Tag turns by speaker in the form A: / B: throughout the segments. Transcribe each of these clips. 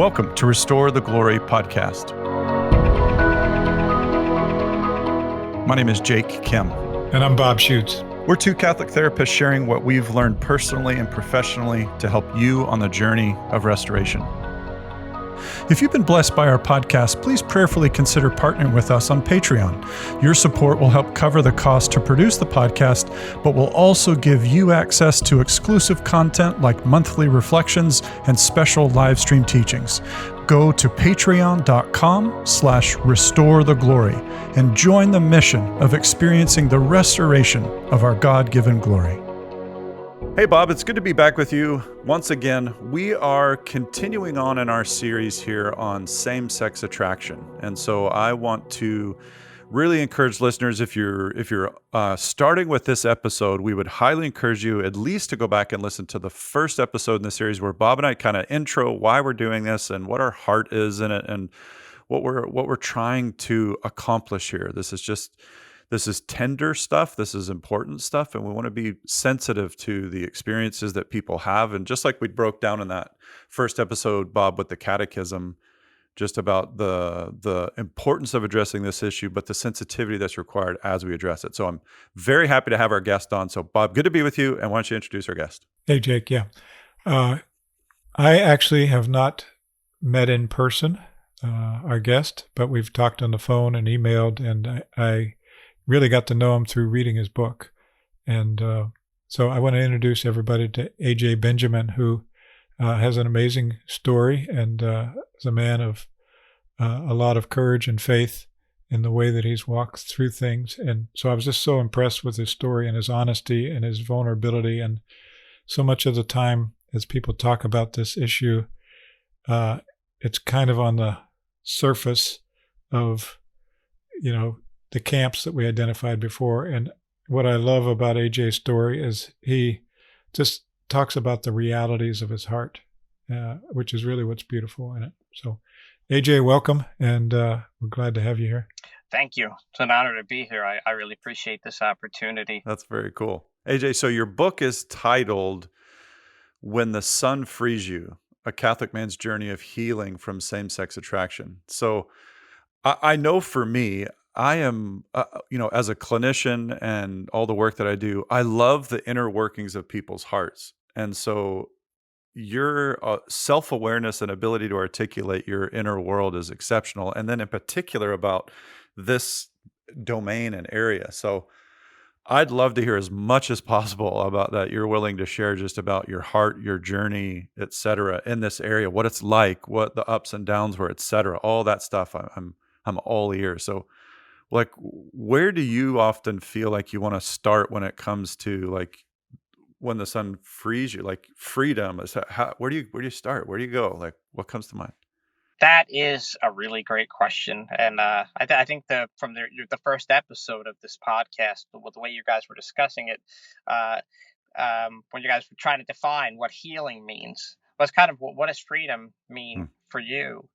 A: Welcome to Restore the Glory podcast. My name is Jake Kim.
B: And I'm Bob Schutz.
A: We're two Catholic therapists sharing what we've learned personally and professionally to help you on the journey of restoration. If you've been blessed by our podcast, please prayerfully consider partnering with us on Patreon. Your support will help cover the cost to produce the podcast, but will also give you access to exclusive content like monthly reflections and special live stream teachings. Go to patreon.com/restore the glory and join the mission of experiencing the restoration of our God-given glory. Hey, Bob, it's good to be back with you once again. We are continuing on in our series here on same-sex attraction. And so I want to really encourage listeners, if you're starting with this episode, we would highly encourage you at least to go back and listen to the first episode in the series where Bob and I kind of intro why we're doing this and what our heart is in it and what we're trying to accomplish here. This is tender stuff. This is important stuff. And we want to be sensitive to the experiences that people have. And just like we broke down in that first episode, Bob, with the catechism, just about the importance of addressing this issue, but the sensitivity that's required as we address it. So I'm very happy to have our guest on. So Bob, good to be with you. And why don't you introduce our guest?
B: Hey, Jake. Yeah. I actually have not met in person our guest, but we've talked on the phone and emailed, and I really got to know him through reading his book. And so I want to introduce everybody to A.J. Benjamin, who has an amazing story and is a man of a lot of courage and faith in the way that he's walked through things. And so I was just so impressed with his story and his honesty and his vulnerability. And so much of the time, as people talk about this issue, it's kind of on the surface of, the camps that we identified before. And what I love about AJ's story is he just talks about the realities of his heart, which is really what's beautiful in it. So AJ, welcome. And we're glad to have you here.
C: Thank you. It's an honor to be here. I really appreciate this opportunity.
A: That's very cool. AJ, so your book is titled When the Sun Frees You, A Catholic Man's Journey of Healing from Same-Sex Attraction. So I know for me, I am, as a clinician and all the work that I do, I love the inner workings of people's hearts. And so your self-awareness and ability to articulate your inner world is exceptional. And then in particular about this domain and area. So I'd love to hear as much as possible about that. You're willing to share just about your heart, your journey, et cetera, in this area, what it's like, what the ups and downs were, et cetera, all that stuff. I'm all ears. So like, where do you often feel like you want to start when it comes to like when the sun frees you, like freedom? Where do you start? Where do you go? Like, what comes to mind?
C: That is a really great question, and I think from the first episode of this podcast, the way you guys were discussing it, when you guys were trying to define what healing means, was kind of what does freedom mean for you,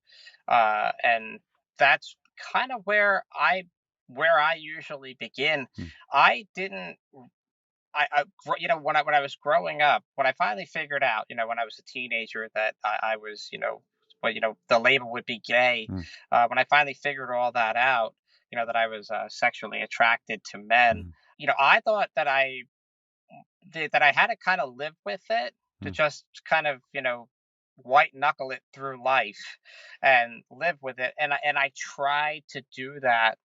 C: and that's kind of where I usually begin. I didn't. When I was growing up, when I finally figured out, when I was a teenager that I was, the label would be gay. When I finally figured all that out, that I was sexually attracted to men. I thought that I had to kind of live with it, to just kind of, white knuckle it through life and live with it. And I tried to do that.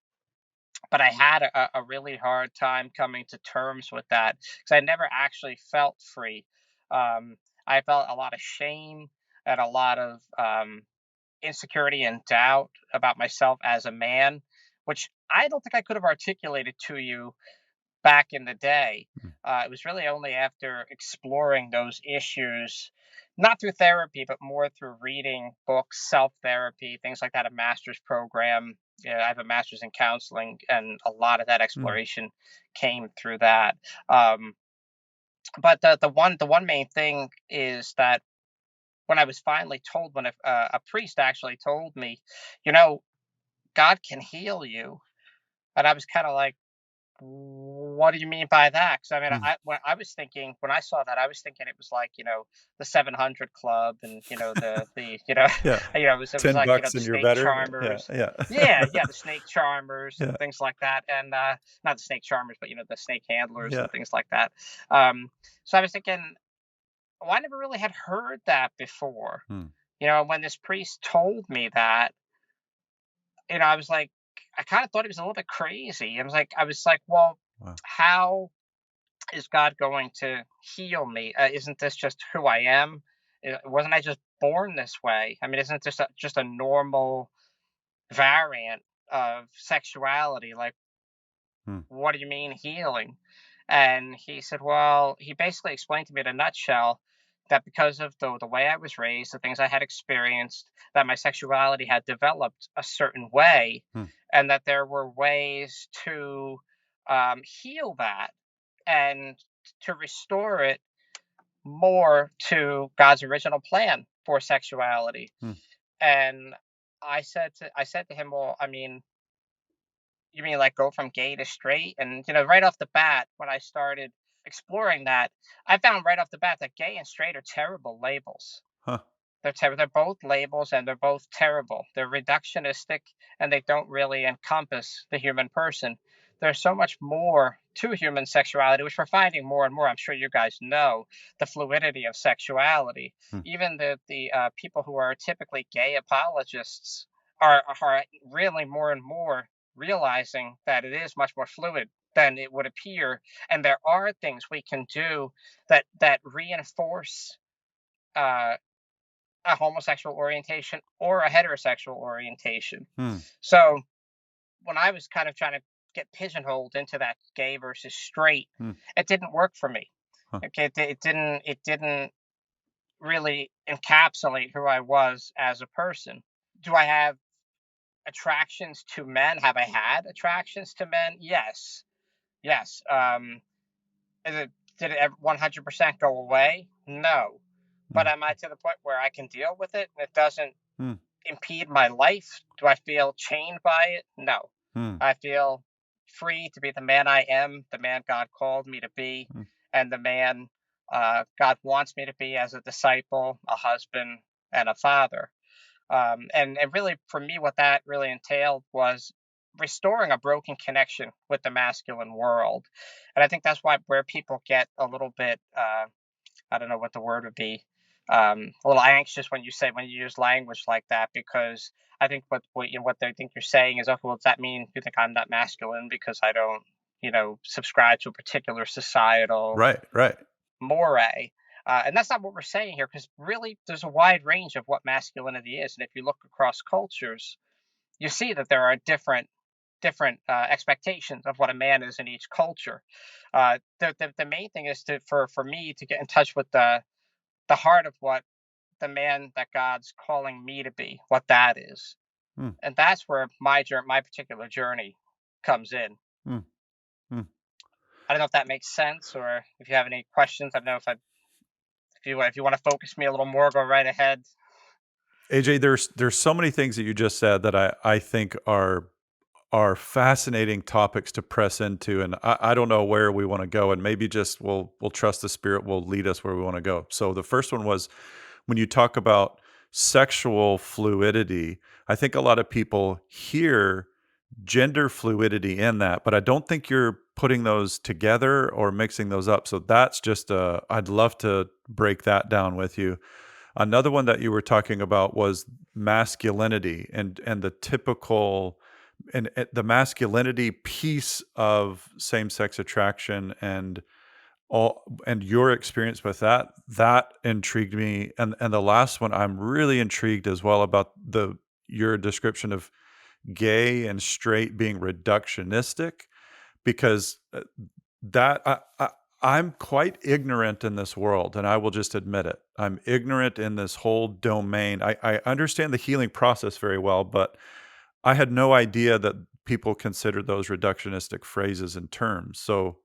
C: But I had a really hard time coming to terms with that because I never actually felt free. I felt a lot of shame and a lot of insecurity and doubt about myself as a man, which I don't think I could have articulated to you back in the day. It was really only after exploring those issues, not through therapy, but more through reading books, self-therapy, things like that, a master's program. I have a master's in counseling, and a lot of that exploration came through that. But the one main thing is that when I was finally told, when a priest actually told me, God can heal you, and I was kind of like, what do you mean by that? Because I mean,
A: Mm.
C: when I saw that, I was thinking it was like, the 700 Club, and
A: Yeah.
C: it was
A: $10
C: like, the
A: and you're
C: Snake
A: better. Yeah.
C: Charmers.
A: Yeah.
C: Yeah, yeah, the Snake Charmers
A: Yeah.
C: and things like that, and not the Snake Charmers, but the Snake Handlers
A: Yeah.
C: and things like that. So I was thinking, well, I never really had heard that before.
A: Mm.
C: When this priest told me that, I was like, I kind of thought he was a little bit crazy. I was like, well,
A: Wow.
C: how is God going to heal me? Isn't this just who I am? Wasn't I just born this way? I mean, isn't this just a normal variant of sexuality? Like,
A: Mm.
C: what do you mean healing? And he said, well, he basically explained to me in a nutshell that because of the way I was raised, the things I had experienced, that my sexuality had developed a certain way,
A: Mm.
C: and that there were ways to heal that and to restore it more to God's original plan for sexuality.
A: Mm.
C: And I said to him, well, I mean, you mean like go from gay to straight? And right off the bat, when I started exploring that, I found right off the bat that gay and straight are terrible labels.
A: Huh.
C: They're both labels, and they're both terrible. They're reductionistic, and they don't really encompass the human person. There's so much more to human sexuality, which we're finding more and more. I'm sure you guys know the fluidity of sexuality.
A: Mm.
C: Even the people who are typically gay apologists are really more and more realizing that it is much more fluid than it would appear, and there are things we can do that reinforce uh, a homosexual orientation or a heterosexual orientation.
A: Mm.
C: So when I was kind of trying to get pigeonholed into that gay versus straight,
A: Mm.
C: it didn't work for me.
A: Huh.
C: Okay, it didn't really encapsulate who I was as a person. Do I have attractions to men? Have I had attractions to men? Yes, yes. Is it did it 100% go away? No. But
A: Mm.
C: am I to the point where I can deal with it and it doesn't
A: Mm.
C: impede my life? Do I feel chained by it? No.
A: Mm.
C: I feel free to be the man I am, the man God called me to be,
A: Mm.
C: and the man God wants me to be as a disciple, a husband, and a father. And really, for me, what that really entailed was restoring a broken connection with the masculine world. And I think that's where people get a little bit, I don't know what the word would be, a little anxious when you use language like that, because I think what they think you're saying is, okay, well, does that mean you think I'm not masculine because I don't, subscribe to a particular societal
A: Right. Right.
C: moray? And that's not what we're saying here, because really there's a wide range of what masculinity is. And if you look across cultures, you see that there are different expectations of what a man is in each culture. The main thing is for me to get in touch with the heart of what the man that God's calling me to be, what that is.
A: Mm.
C: And that's where my particular journey comes in.
A: Mm. Mm.
C: I don't know if that makes sense, or if you have any questions. I don't know if you want to focus me a little more, go right ahead.
A: AJ, there's so many things that you just said that I think are fascinating topics to press into, and I don't know where we want to go, and maybe just we'll trust the Spirit will lead us where we want to go. So the first one was when you talk about sexual fluidity. I think a lot of people hear gender fluidity in that, but I don't think you're putting those together or mixing those up. So that's just I'd love to break that down with you. Another one that you were talking about was masculinity and the typical and the masculinity piece of same-sex attraction and all and your experience with that intrigued me. And the last one I'm really intrigued as well about the your description of gay and straight being reductionistic because that I'm quite ignorant in this world, and I will just admit it. I'm ignorant in this whole domain. I understand the healing process very well, but I had no idea that people considered those reductionistic phrases and terms. So,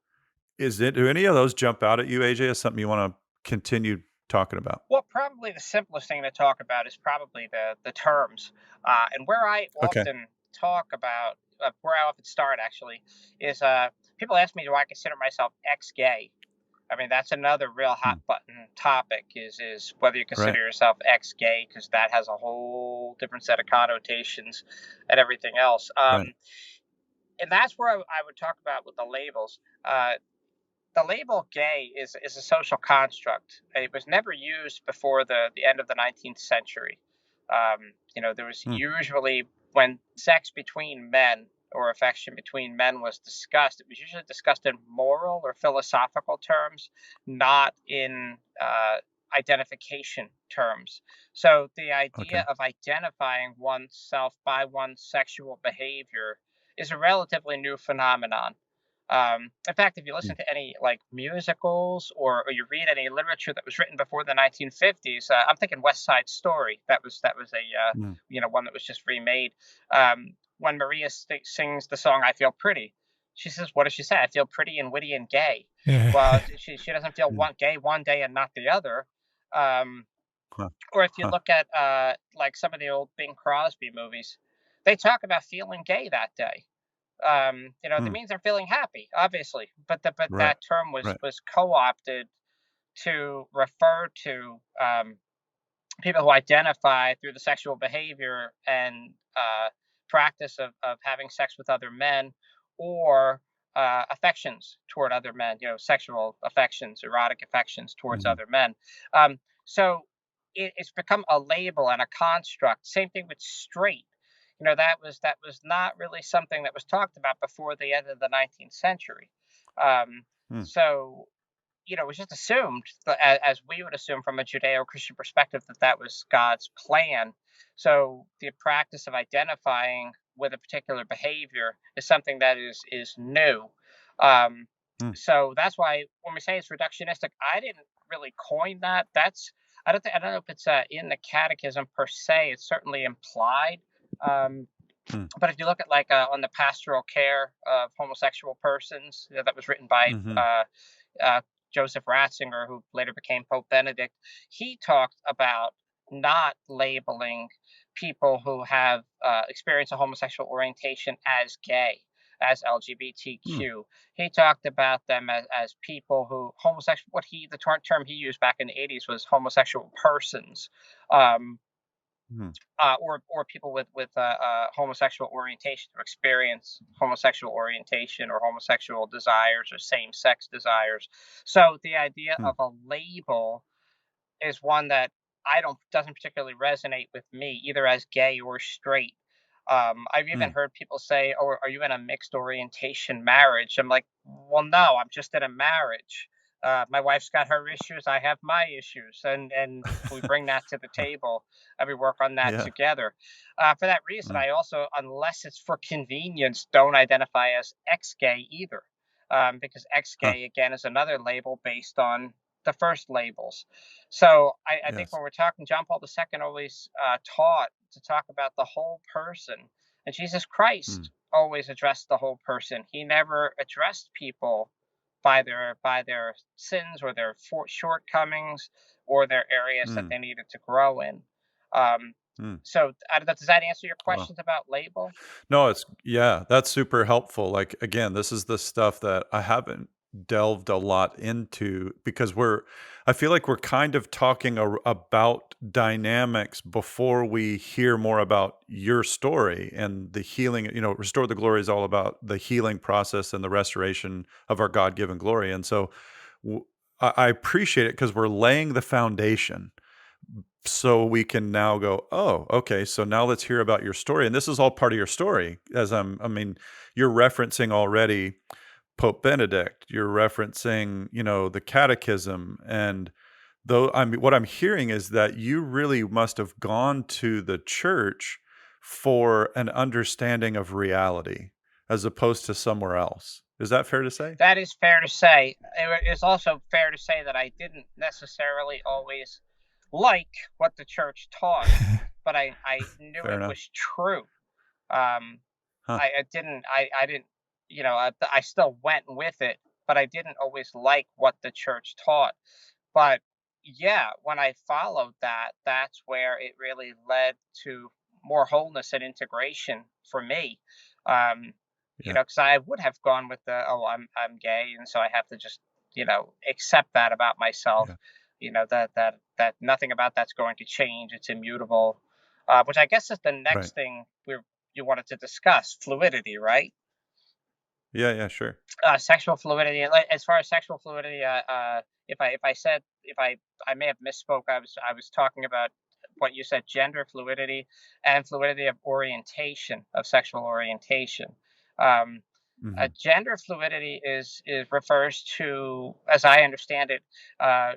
A: do any of those jump out at you, AJ, as something you want to continue talking about?
C: Well, probably the simplest thing to talk about is probably the terms, and where I
A: Okay.
C: often talk about, where I often start actually is people ask me, do I consider myself ex-gay? I mean, that's another real hot
A: Hmm.
C: button topic is whether you
A: Right.
C: consider yourself ex-gay, because that has a whole different set of connotations and everything else.
A: Right.
C: And that's where I would talk about with the labels. The label gay is a social construct. It was never used before the end of the 19th century. There was
A: Hmm.
C: usually, when sex between men or affection between men was discussed, it was usually discussed in moral or philosophical terms, not in identification terms. So the idea
A: Okay.
C: of identifying oneself by one's sexual behavior is a relatively new phenomenon. In fact, if you
A: Hmm.
C: listen to any like musicals or you read any literature that was written before the 1950s, I'm thinking West Side Story. That was a
A: Hmm.
C: one that was just remade. When Maria sings the song "I Feel Pretty," she says, "What does she say? I feel pretty and witty and gay." Well,
B: Yeah.
C: she doesn't feel
A: Hmm.
C: gay one day and not the other. Um,
A: Huh.
C: or if you
A: Huh.
C: look at like some of the old Bing Crosby movies, they talk about feeling gay that day. That
A: Hmm.
C: means they're feeling happy, obviously, but
A: Right.
C: that term was
A: Right.
C: was co-opted to refer to people who identify through the sexual behavior and practice of having sex with other men, or affections toward other men, sexual affections, erotic affections towards
A: Hmm.
C: other men. So it's become a label and a construct. Same thing with straight. That was not really something that was talked about before the end of the 19th century. Um,
A: Hmm.
C: so it was just assumed, as we would assume from a Judeo-Christian perspective, that that was God's plan. So the practice of identifying with a particular behavior is something that is new. Um,
A: Hmm.
C: so that's why when we say it's reductionistic, I didn't really coin that. I don't know if it's in the catechism per se. It's certainly implied. Um,
A: Hmm.
C: but if you look at like on the pastoral care of homosexual persons, that was written by
A: Hmm.
C: uh, Joseph Ratzinger, who later became Pope Benedict, he talked about not labeling people who have experienced a homosexual orientation as gay, as
A: Hmm.
C: LGBTQ. He talked about them as people who homosexual. The term he used back in the 80s was homosexual persons. Um,
A: Hmm.
C: or people with homosexual orientation, or experience homosexual orientation or homosexual desires or same sex desires. So the idea
A: Hmm.
C: of a label is one that I don't doesn't particularly resonate with me, either as gay or straight. I've even
A: Hmm.
C: heard people say, "Oh, are you in a mixed orientation marriage?" I'm like, "Well, no, I'm just in a marriage. My wife's got her issues, I have my issues, and we bring that to the table, and we work on that
A: Yeah.
C: together." For that reason,
A: Hmm.
C: I also, unless it's for convenience, don't identify as ex-gay either, because
A: Huh.
C: ex-gay again is another label based on the first labels. So I think
A: Yes.
C: when we're talking, John Paul II always taught to talk about the whole person, and Jesus
A: Hmm.
C: Christ always addressed the whole person. He never addressed people by their sins or their shortcomings or their areas that
A: Hmm.
C: they needed to grow in. Um,
A: Hmm.
C: so I don't know, does that answer your
A: Wow.
C: questions about label?
A: No, yeah, that's super helpful. Like again, this is the stuff that I haven't delved a lot into because I feel like we're kind of talking about dynamics before we hear more about your story and the healing. Restore the Glory is all about the healing process and the restoration of our God-given glory. And so w- I appreciate it because we're laying the foundation so we can now go, oh, okay, so now let's hear about your story. And this is all part of your story. I mean, you're referencing already Pope Benedict, you're referencing, the catechism. And though what I'm hearing is that you really must have gone to the church for an understanding of reality as opposed to somewhere else. Is that fair to say?
C: That is fair to say. It's also fair to say that I didn't necessarily always like what the church taught, but I knew
A: Fair
C: it
A: enough.
C: was true. Um,
A: Huh.
C: I didn't, I still went with it, but I didn't always like what the church taught. But yeah, when I followed that, that's where it really led to more wholeness and integration for me. Um,
A: Yeah.
C: Because I would have gone with the, oh, I'm gay, and so I have to just, accept that about myself.
A: Yeah.
C: That nothing about that's going to change. It's immutable. Which I guess is the
A: Right.
C: next thing you wanted to discuss, fluidity, right?
A: Yeah. Yeah. Sure.
C: Sexual fluidity. Like, as far as sexual fluidity, if I said, if I may have misspoke. I was talking about what you said: gender fluidity and fluidity of orientation, of sexual orientation. Um,
A: Hmm.
C: Gender fluidity is refers to, as I understand it, uh,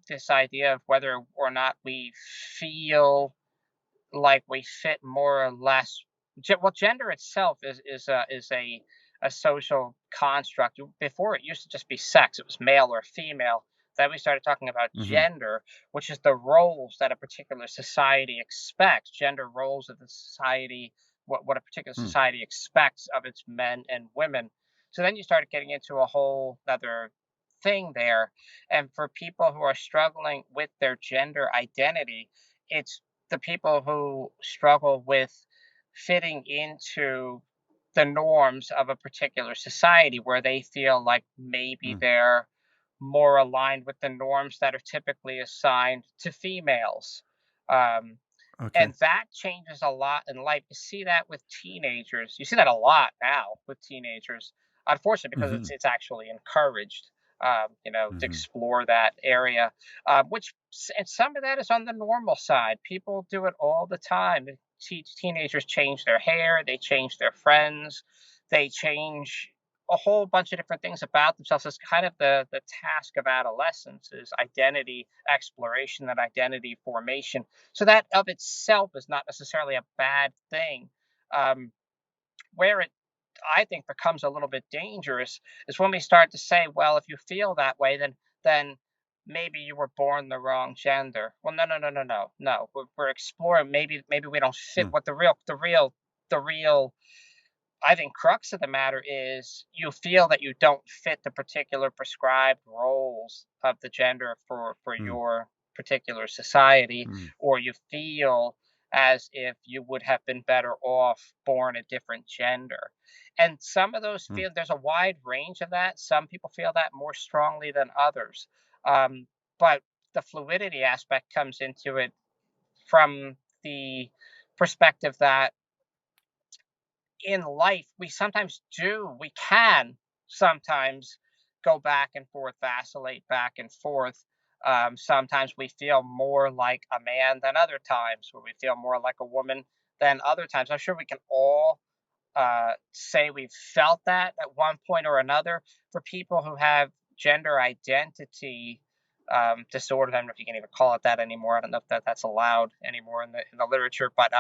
C: this idea of whether or not we feel like we fit more or less. Well, gender itself is a social construct. Before, it used to just be sex; it was male or female. Then we started talking about
A: Hmm.
C: gender, which is the roles that a particular society expects. Gender roles of the society, what a particular
A: Hmm.
C: society expects of its men and women. So then you started getting into a whole other thing there. And for people who are struggling with their gender identity, it's the people who struggle with fitting into the norms of a particular society, where they feel like maybe
A: Hmm.
C: they're more aligned with the norms that are typically assigned to females. Um,
A: Okay.
C: and that changes a lot in life. You see that with teenagers. You see that a lot now with teenagers, unfortunately, because
A: Hmm.
C: it's actually encouraged, to
A: Hmm.
C: explore that area, and some of that is on the normal side. People do it all the time. Teenagers change their hair, they change their friends, they change a whole bunch of different things about themselves. It's kind of the task of adolescence, is identity exploration and identity formation. So that of itself is not necessarily a bad thing. Where it, I think, becomes a little bit dangerous is when we start to say, well, if you feel that way, then maybe you were born the wrong gender. Well, no, no, no, no, no, no. We're exploring. Maybe we don't fit
A: Hmm.
C: what the real I think crux of the matter is, you feel that you don't fit the particular prescribed roles of the gender for
A: Hmm.
C: your particular society,
A: Hmm.
C: or you feel as if you would have been better off born a different gender. And some of those
A: Hmm.
C: feel, there's a wide range of that. Some people feel that more strongly than others. But the fluidity aspect comes into it from the perspective that in life we can sometimes go back and forth, vacillate back and forth. Sometimes we feel more like a man than other times, or we feel more like a woman than other times. I'm sure we can all say we've felt that at one point or another. For people who have gender identity disorders, I don't know if you can even call it that anymore. I don't know if that's allowed anymore in the literature, but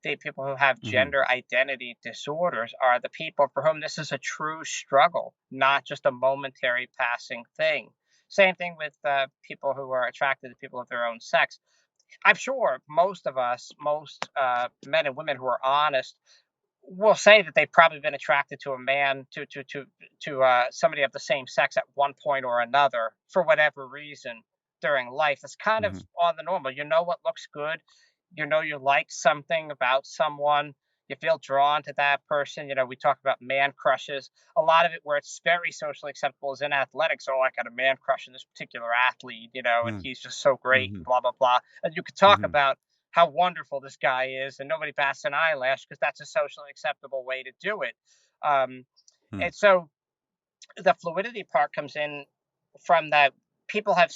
C: the people who have
A: Hmm.
C: gender identity disorders are the people for whom this is a true struggle, not just a momentary passing thing. Same thing with people who are attracted to people of their own sex. I'm sure most of us, most men and women who are honest, will say that they've probably been attracted to a man, to somebody of the same sex at one point or another, for whatever reason during life. It's kind of
A: Hmm.
C: on the normal. You know what looks good. You like something about someone. You feel drawn to that person. We talk about man crushes. A lot of it, where it's very socially acceptable, is in athletics. Oh, I got a man crush on this particular athlete, and
A: Hmm.
C: he's just so great,
A: Hmm.
C: and blah blah blah. And you could talk
A: Hmm.
C: about how wonderful this guy is, and nobody bats an eyelash, because that's a socially acceptable way to do it. Um,
A: Hmm.
C: and so the fluidity part comes in from that. People have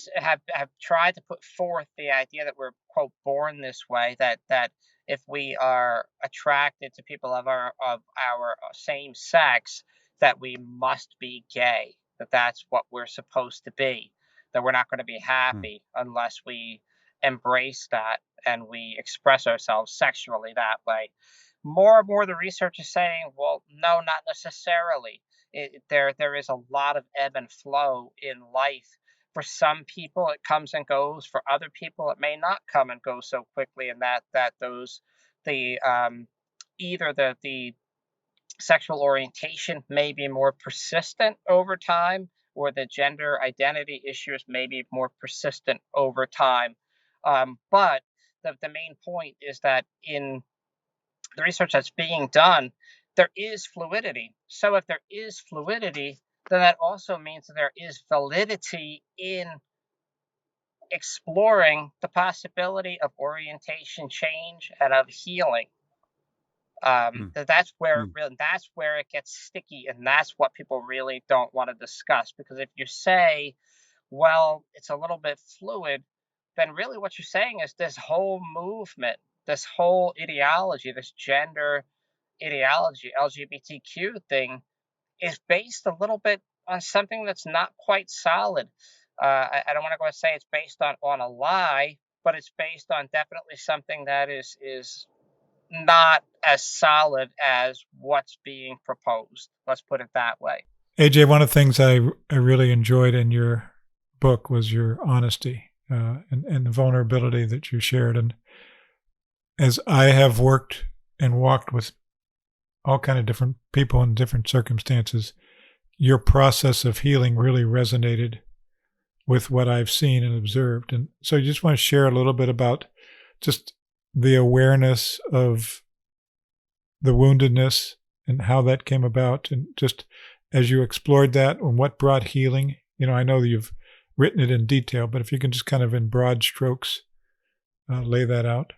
C: tried to put forth the idea that we're, quote, born this way, that if we are attracted to people of our same sex, that we must be gay, that that's what we're supposed to be, that we're not going to be
A: Hmm.
C: happy unless we embrace that and we express ourselves sexually that way. More and more, the research is saying, well, no, not necessarily. There is a lot of ebb and flow in life. For some people, it comes and goes. For other people, it may not come and go so quickly, and that those the either the sexual orientation may be more persistent over time, or the gender identity issues may be more persistent over time. But the main point is that in the research that's being done, there is fluidity. So if there is fluidity, then that also means that there is validity in exploring the possibility of orientation change and of healing.
A: Mm.
C: That's where
A: Mm.
C: that's where it gets sticky, and that's what people really don't want to discuss. Because if you say, well, it's a little bit fluid, then really what you're saying is this whole movement, this whole ideology, this gender ideology, LGBTQ thing, is based a little bit on something that's not quite solid. I don't want to go and say it's based on a lie, but it's based on definitely something that is not as solid as what's being proposed. Let's put it that way.
B: AJ, one of the things I really enjoyed in your book was your honesty and the vulnerability that you shared. And as I have worked and walked with all kind of different people in different circumstances, your process of healing really resonated with what I've seen and observed. And so I just want to share a little bit about just the awareness of the woundedness and how that came about, and just as you explored that and what brought healing. I know that you've written it in detail, but if you can just kind of in broad strokes lay that out.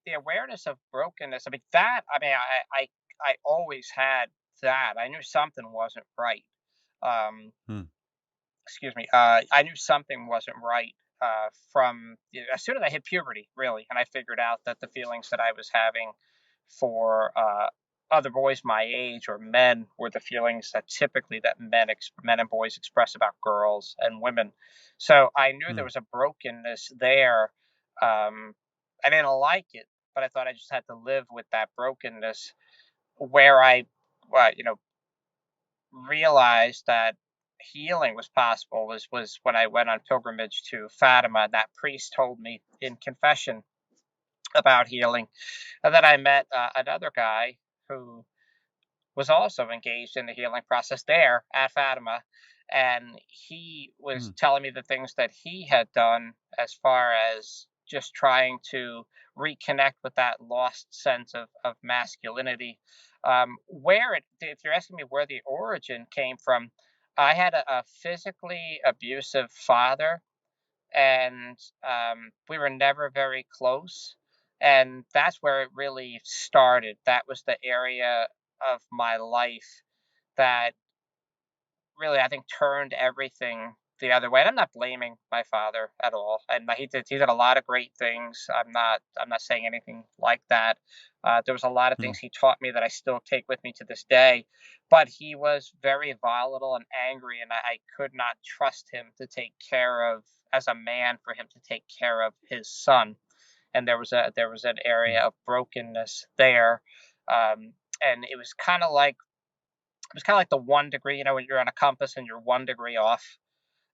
C: The awareness of brokenness. I always had that. I knew something wasn't right. Um,
A: Mm.
C: excuse me. I knew something wasn't right from as soon as I hit puberty, really, and I figured out that the feelings that I was having for other boys my age or men were the feelings that typically that men and boys express about girls and women. So I knew there
A: Mm.
C: was a brokenness there. I didn't like it, but I thought I just had to live with that brokenness. Where I, realized that healing was possible was when I went on pilgrimage to Fatima. That priest told me in confession about healing, and then I met another guy who was also engaged in the healing process there at Fatima. And he was
A: Mm.
C: telling me the things that he had done as far as just trying to reconnect with that lost sense of masculinity. If you're asking me where the origin came from, I had a physically abusive father, and we were never very close. And that's where it really started. That was the area of my life that really, I think, turned everything the other way. And I'm not blaming my father at all. And he did a lot of great things. I'm not saying anything like that. There was a lot of
A: Mm.
C: things he taught me that I still take with me to this day. But he was very volatile and angry, and I could not trust him to take care of, as a man, for him to take care of his son. And there was an area
A: Mm.
C: of brokenness there. And it was kind of like the 1 degree, when you're on a compass and you're 1 degree off.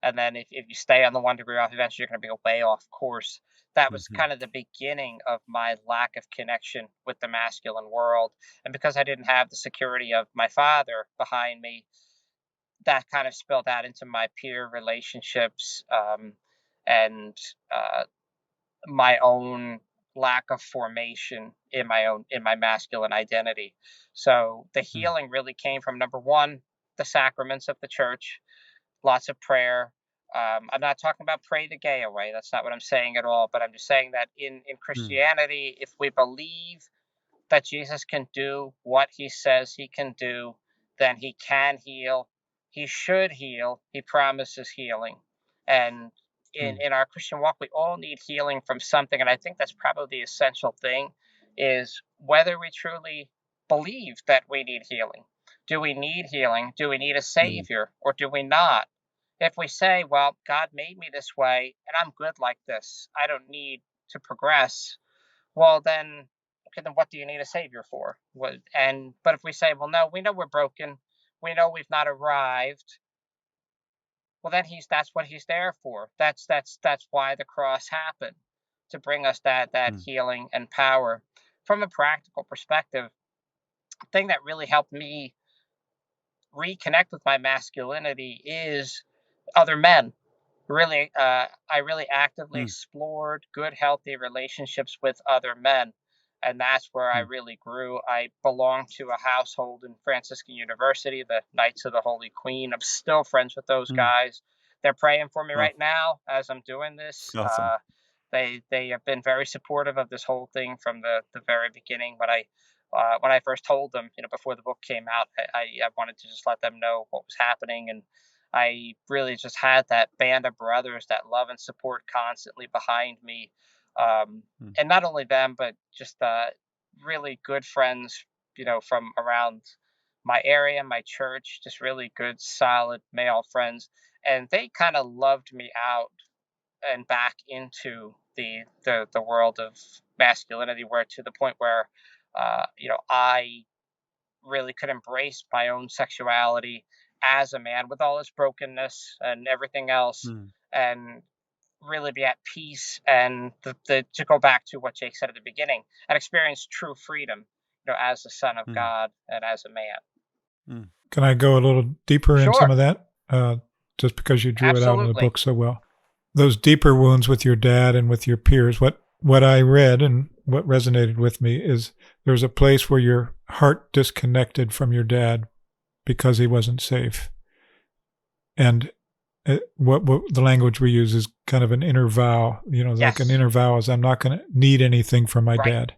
C: And then if you stay on the 1 degree off, eventually you're going to be way off course. That was
A: Mhm.
C: kind of the beginning of my lack of connection with the masculine world. And because I didn't have the security of my father behind me, that kind of spilled out into my peer relationships, and uh, my own lack of formation in my masculine identity. So the
A: Mm.
C: healing really came from, number one, the sacraments of the church, lots of prayer. I'm not talking about pray the gay away. That's not what I'm saying at all. But I'm just saying that in
A: Mm.
C: Christianity, if we believe that Jesus can do what he says he can do, then he can heal. He should heal. He promises healing. And in,
A: Mm.
C: in our Christian walk, we all need healing from something. And I think that's probably the essential thing, is whether we truly believe that we need healing. Do we need healing? Do we need a
A: Mm.
C: savior? Or do we not? If we say, well, God made me this way and I'm good like this, I don't need to progress, well, then, okay, then what do you need a savior for? But if we say, well, no, we know we're broken, we know we've not arrived, well, then that's what he's there for. That's why the cross happened, to bring us that
A: Mm.
C: healing and power. From a practical perspective, the thing that really helped me reconnect with my masculinity is other men. I really actively
A: Mm.
C: explored good, healthy relationships with other men. And that's where I really grew. I belonged to a household in Franciscan University, the Knights of the Holy Queen. I'm still friends with those
A: Mm.
C: guys. They're praying for me
A: Wow.
C: right now as I'm doing this.
A: Awesome.
C: They have been very supportive of this whole thing from the very beginning. When I first told them, before the book came out, I wanted to just let them know what was happening, and I really just had that band of brothers, that love and support constantly behind me. And not only them, but just really good friends, from around my area, my church, just really good, solid male friends. And they kind of loved me out and back into the world of masculinity, where to the point where, I really could embrace my own sexuality as a man with all its brokenness and everything else,
A: Mm.
C: and really be at peace, and to go back to what Jake said at the beginning, and experience true freedom, as the son of
A: Mm.
C: God and as a man.
A: Mm.
B: Can I go a little deeper in some
C: Sure.
B: of that? Just because you drew it out in the
C: Absolutely.
B: book so well. Those deeper wounds with your dad and with your peers, what I read and what resonated with me is there was a place where your heart disconnected from your dad because he wasn't safe. And what the language we use is kind of an inner vow, like an
C: Yes.
B: inner vow is I'm not going to need anything from my
C: Right.
B: dad.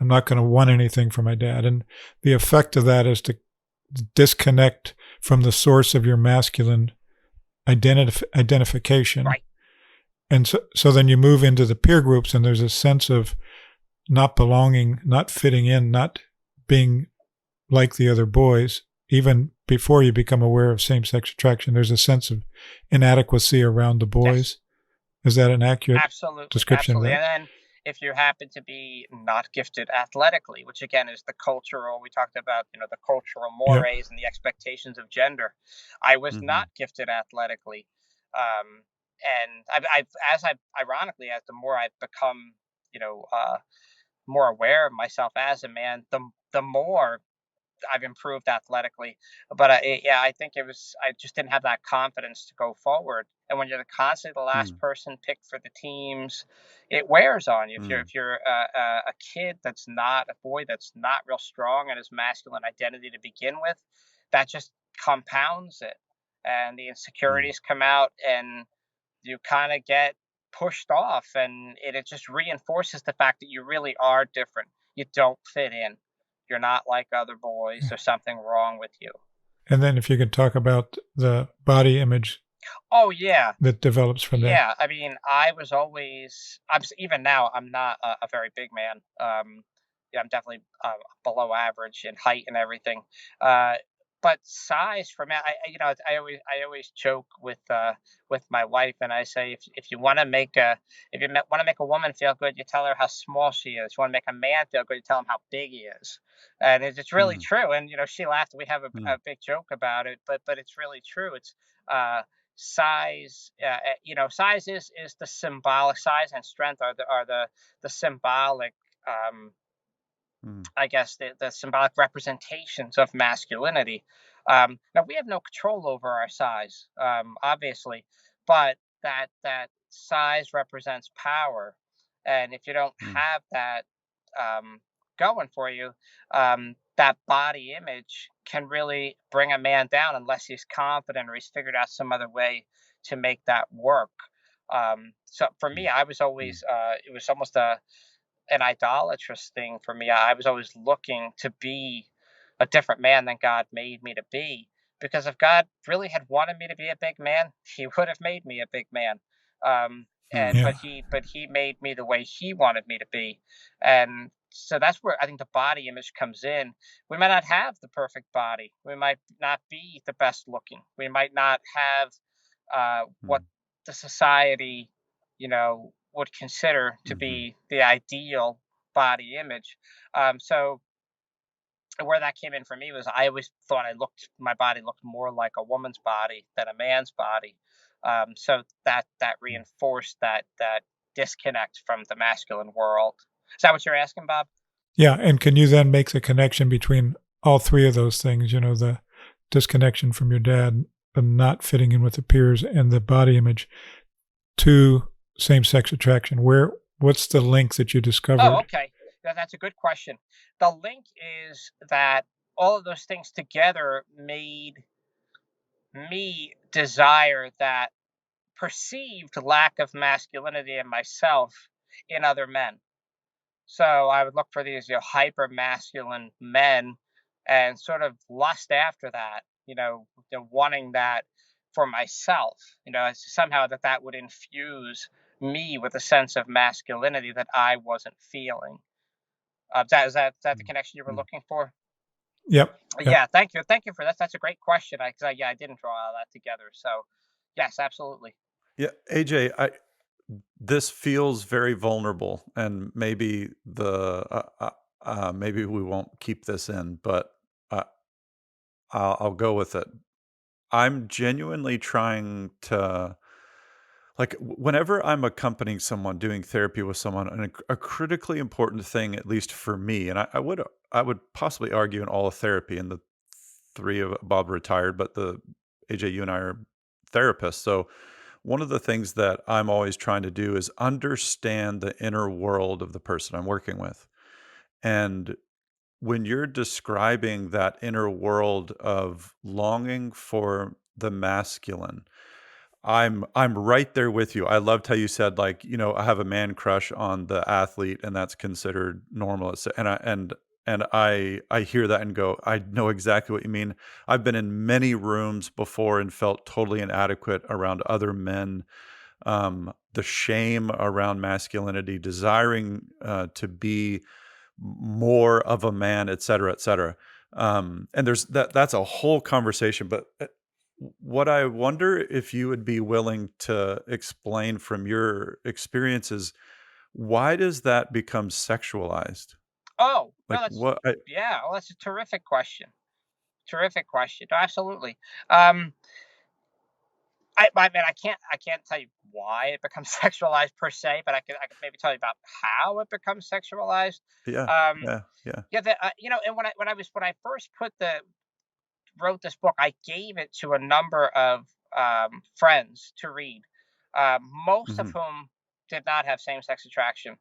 B: I'm not going to want anything from my dad. And the effect of that is to disconnect from the source of your masculine identification.
C: Right.
B: And so then you move into the peer groups, and there's a sense of not belonging, not fitting in, not being like the other boys. Even before you become aware of same-sex attraction, there's a sense of inadequacy around the boys.
C: Yes.
B: Is that an accurate
C: Absolutely.
B: description
C: Absolutely.
B: of that?
C: And then if you happen to be not gifted athletically, which again is the cultural, we talked about, the cultural
B: Yep.
C: mores and the expectations of gender. I was
A: Mm-hmm.
C: not gifted athletically. And ironically, as the more I've become, more aware of myself as a man, the more I've improved athletically. But I think I just didn't have that confidence to go forward. And when you're constantly the last person picked for the teams, it wears on you. If you're a kid that's not a boy that's not real strong in his masculine identity to begin with, that just compounds it, and the insecurities come out, and you kind of get pushed off, and it just reinforces the fact that you really are different. You don't fit in. You're not like other boys. There's something wrong with you.
B: And then if you could talk about the body image
C: Oh yeah.
B: that develops from there.
C: Yeah, I mean, even now, I'm not a very big man. Yeah, I'm definitely below average in height and everything. Uh, but size for me, I always joke with my wife, and I say, if you want to make want to make a woman feel good, you tell her how small she is. You want to make a man feel good, you tell him how big he is. And it's really true. And she laughed. We have a big joke about it, but it's really true. It's uh, size. Size is the symbolic. Size and strength are the symbolic, I guess, the symbolic representations of masculinity. Now we have no control over our size, obviously, but that size represents power, and if you don't have that, um, going for you, that body image can really bring a man down unless he's confident or he's figured out some other way to make that work. So for me, I was always, it was almost an idolatrous thing for me. I was always looking to be a different man than God made me to be. Because if God really had wanted me to be a big man, He would have made me a big man. And
B: Yeah.
C: but he made me the way He wanted me to be, and so that's where I think the body image comes in. We might not have the perfect body. We might not be the best looking. We might not have what the society, would consider to be the ideal body image. So where that came in for me was I always thought my body looked more like a woman's body than a man's body. So that reinforced that disconnect from the masculine world. Is that what you're asking, Bob?
B: Yeah. And can you then make the connection between all three of those things, the disconnection from your dad, the not fitting in with the peers, and the body image to same-sex attraction? What's the link that you discovered?
C: Oh, okay. That's a good question. The link is that all of those things together made me desire that perceived lack of masculinity in myself in other men. So I would look for these, hyper masculine men and sort of lust after that, wanting that for myself, somehow that would infuse me with a sense of masculinity that I wasn't feeling. Is that the connection you were
A: Mm.
C: looking for?
B: Yep. Yep.
C: Yeah, thank you for that. That's a great question. I didn't draw all that together. So, yes, absolutely.
A: Yeah, AJ, this feels very vulnerable, and maybe we won't keep this in, but uh, I'll go with it. I'm genuinely trying to, like, whenever I'm accompanying someone doing therapy with someone, and a critically important thing, at least for me, and I would possibly argue in all of therapy, and the three of Bob retired, but the AJ, you and I are therapists, so one of the things that I'm always trying to do is understand the inner world of the person I'm working with. And when you're describing that inner world of longing for the masculine, I'm right there with you. I loved how you said, like, I have a man crush on the athlete and that's considered normal. And I hear that and go, I know exactly what you mean. I've been in many rooms before and felt totally inadequate around other men. The shame around masculinity, desiring to be more of a man, et cetera, et cetera. And that's a whole conversation. But what I wonder if you would be willing to explain from your experiences, why does that become sexualized?
C: Oh, no,
A: Like what?
C: yeah, well, that's a terrific question. Terrific question. Absolutely. Um, I mean, I can't tell you why it becomes sexualized per se, but I could maybe tell you about how it becomes sexualized.
A: Yeah,
C: Um,
A: yeah, yeah.
C: yeah, and when I first wrote this book, I gave it to a number of friends to read, most of
A: Hmm.
C: whom did not have same sex attraction,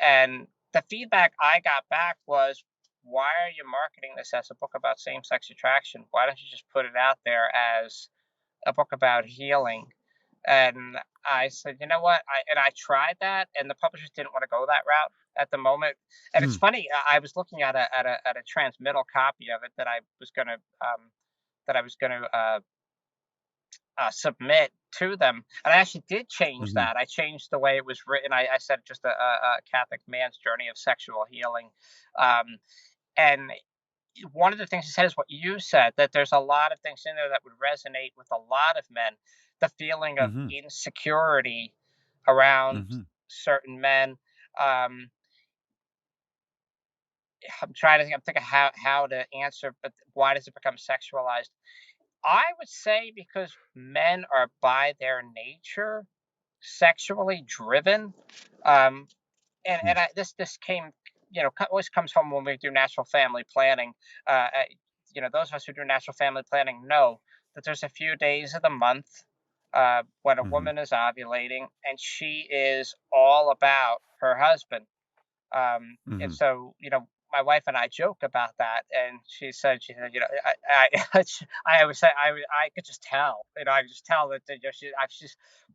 C: and the feedback I got back was, "Why are you marketing this as a book about same sex attraction? Why don't you just put it out there as a book about healing?" And I said, "You know what?" I tried that, and the publishers didn't want to go that route at the moment. And it's
A: Mm.
C: funny, I was looking at a transmittal copy of it that I was going to submit to them, and I actually did change
A: Hmm.
C: that. I changed the way it was written. I said just a Catholic man's journey of sexual healing, um, and one of the things he said is what you said, that there's a lot of things in there that would resonate with a lot of men. The feeling of
A: Hmm.
C: insecurity around
A: Hmm.
C: certain men. Um, I'm trying to think. I'm thinking how to answer, but why does it become sexualized? I would say because men are by their nature sexually driven. Um, and this came, always comes home when we do natural family planning. Those of us who do natural family planning know that there's a few days of the month when a
A: Hmm.
C: woman is ovulating and she is all about her husband. And
A: Hmm.
C: so, my wife and I joke about that, and she said, I always say, I could just tell, I could just tell that,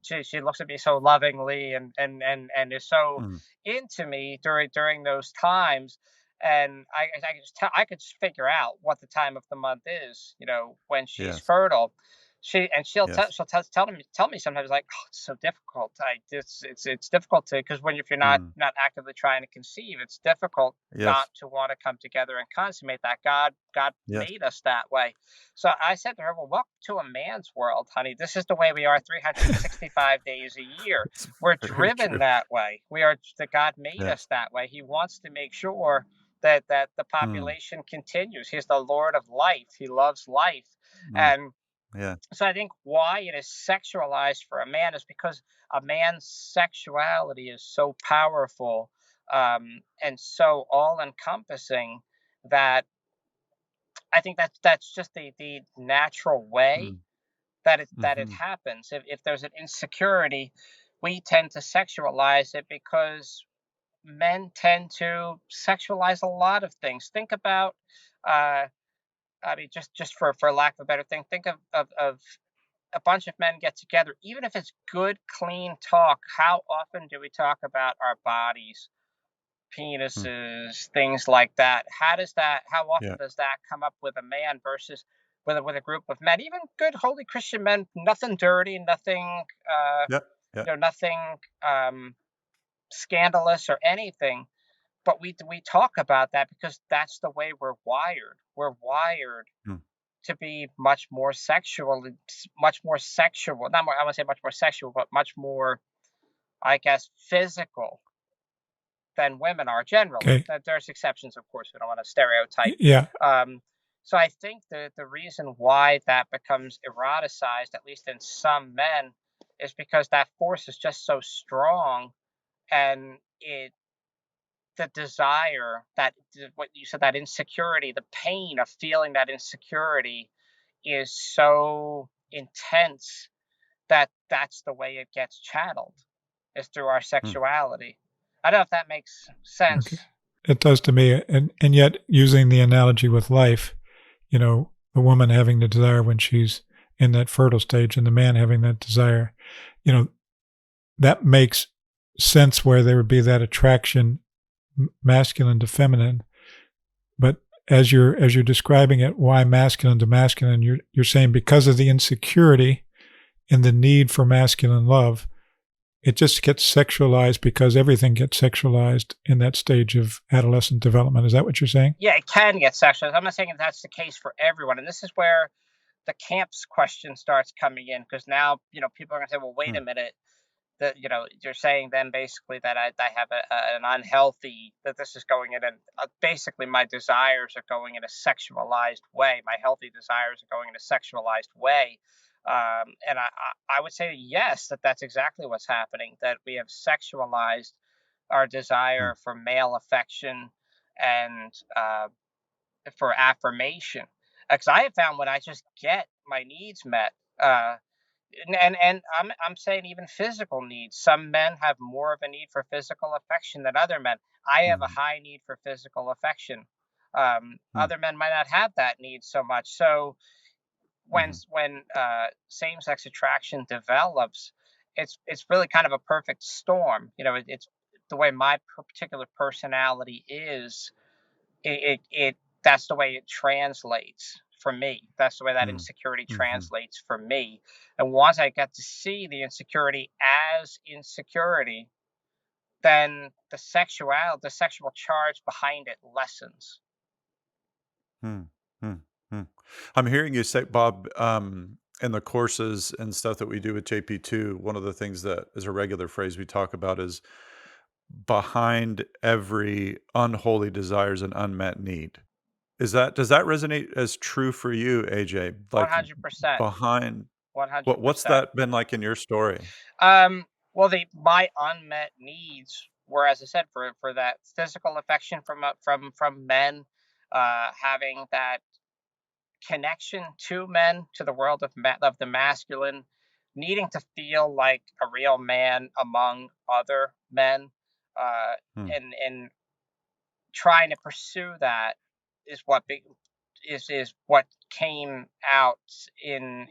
C: she looks at me so lovingly and is so
A: Hmm.
C: into me during those times. And I could just tell, I could just figure out what the time of the month is, when she's
A: Yes.
C: fertile.
A: Yes.
C: She'll tell me sometimes, like, "Oh, it's so difficult. It's difficult to, because when if you're not
A: Mm.
C: not actively trying to conceive, it's difficult not
A: Yes.
C: to want to come together and consummate that. God
A: Yes.
C: made us that way." So I said to her, "Well, welcome to a man's world, honey. This is the way we are 365 days a year.
A: It's
C: We're
A: very
C: driven
A: true.
C: that way. That God made us
A: Yes.
C: that way. He wants to make sure that the
A: Mm.
C: population continues. He's the Lord of life. He loves life."
A: Mm.
C: And
A: Yeah.
C: so I think why it is sexualized for a man is because a man's sexuality is so powerful, and so all encompassing, that I think that's just the natural way
A: Mm.
C: that it
A: Mhm.
C: happens. If there's an insecurity, we tend to sexualize it because men tend to sexualize a lot of things. Think about, uh, I mean, just for lack of a better thing, think of a bunch of men get together, even if it's good, clean talk. How often do we talk about our bodies,
A: Hmm.
C: penises, things like that? How often
A: Yeah.
C: does that come up with a man versus with a group of men, even good, holy Christian men, nothing dirty, nothing,
A: Yeah. Yeah.
C: nothing um, scandalous or anything, but we talk about that because that's the way we're wired. We're wired
A: Hmm.
C: to be much more sexual. Not more. I want to say much more sexual, but much more, I guess, physical than women are generally.
B: Okay.
C: There's exceptions, of course. We don't want to stereotype.
B: Yeah.
C: Um, so I think the reason why that becomes eroticized, at least in some men, is because that force is just so strong, and it the desire, that what you said, that insecurity, the pain of feeling that insecurity is so intense that that's the way it gets channeled, is through our
A: Hmm.
C: sexuality. I don't know if that makes
B: Okay.
C: sense.
B: It does to me. And yet, using the analogy with life, the woman having the desire when she's in that fertile stage and the man having that desire, you know, that makes sense where there would be that attraction, masculine to feminine. But as you're describing it, why masculine to masculine, you're saying because of the insecurity and the need for masculine love, it just gets sexualized because everything gets sexualized in that stage of adolescent development. Is that what you're saying?
C: Yeah, it can get sexualized. I'm not saying that's the case for everyone, and this is where the camps question starts coming in, because now people are going to say, well, wait
A: Hmm.
C: a minute, that you're saying then basically that I have an unhealthy, that this is going in, and basically my desires are going in a sexualized way, my healthy desires are going in a sexualized way, and I would say yes, that's exactly what's happening, that we have sexualized our
A: Hmm.
C: desire for male affection and for affirmation, because I have found when I just get my needs met, uh, and I'm saying even physical needs. Some men have more of a need for physical affection than other men. I have a
A: Hmm.
C: high need for physical affection.
A: Hmm.
C: Other men might not have that need so much. So when
A: Hmm.
C: same sex attraction develops, it's really kind of a perfect storm. It's the way my particular personality is. It That's the way it translates for me. That's the way that
A: Hmm.
C: insecurity
A: Hmm.
C: translates for me. And once I get to see the insecurity as insecurity, then the sexual charge behind it lessens.
A: Hmm. Hmm. Hmm. I'm hearing you say, Bob, in the courses and stuff that we do with JP2, one of the things that is a regular phrase we talk about is behind every unholy desire is an unmet need. Does that resonate as true for you, AJ? Like
C: 100%.
A: behind 'what's
C: 100%.
A: that been like in your story?
C: Um, well, my unmet needs were, as I said, for that physical affection from men, having that connection to men, to the world of the masculine, needing to feel like a real man among other men, uh,
A: Hmm.
C: and trying to pursue that is what came out in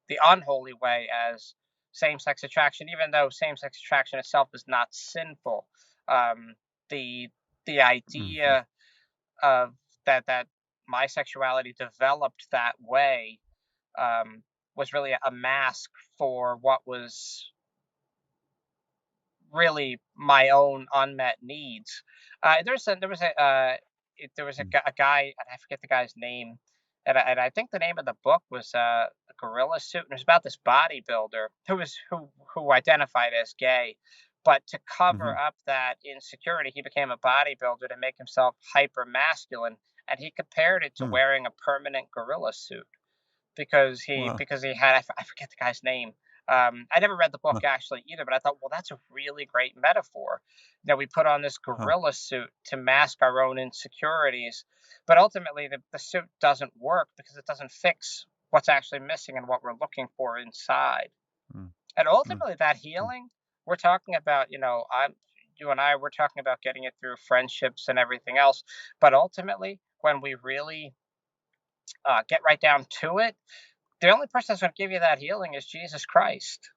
C: the unholy way as same-sex attraction, even though same-sex attraction itself is not sinful. Um, the the
A: Mhm.
C: idea of that my sexuality developed that way, um, was really a mask for what was really my own unmet needs. There was
A: Mm.
C: a guy, and I forget the guy's name, and I think the name of the book was a Gorilla Suit, and it was about this bodybuilder who identified as gay, but to cover
A: Mhm.
C: up that insecurity, he became a bodybuilder to make himself hyper masculine, and he compared it to
A: Hmm.
C: wearing a permanent gorilla suit, because
A: Wow.
C: he had, I forget the guy's name. I never read the book
A: Huh.
C: actually either, but I thought, well, that's a really great metaphor. We put on this
A: Huh.
C: gorilla suit to mask our own insecurities, but ultimately the suit doesn't work because it doesn't fix what's actually missing and what we're looking for inside.
A: Mm.
C: And
A: Mm.
C: ultimately, that
A: Mm.
C: healing we're talking about, you and I were talking about getting it through friendships and everything else. But ultimately, when we really get right down to it, the only person that's going to give you that healing is Jesus Christ.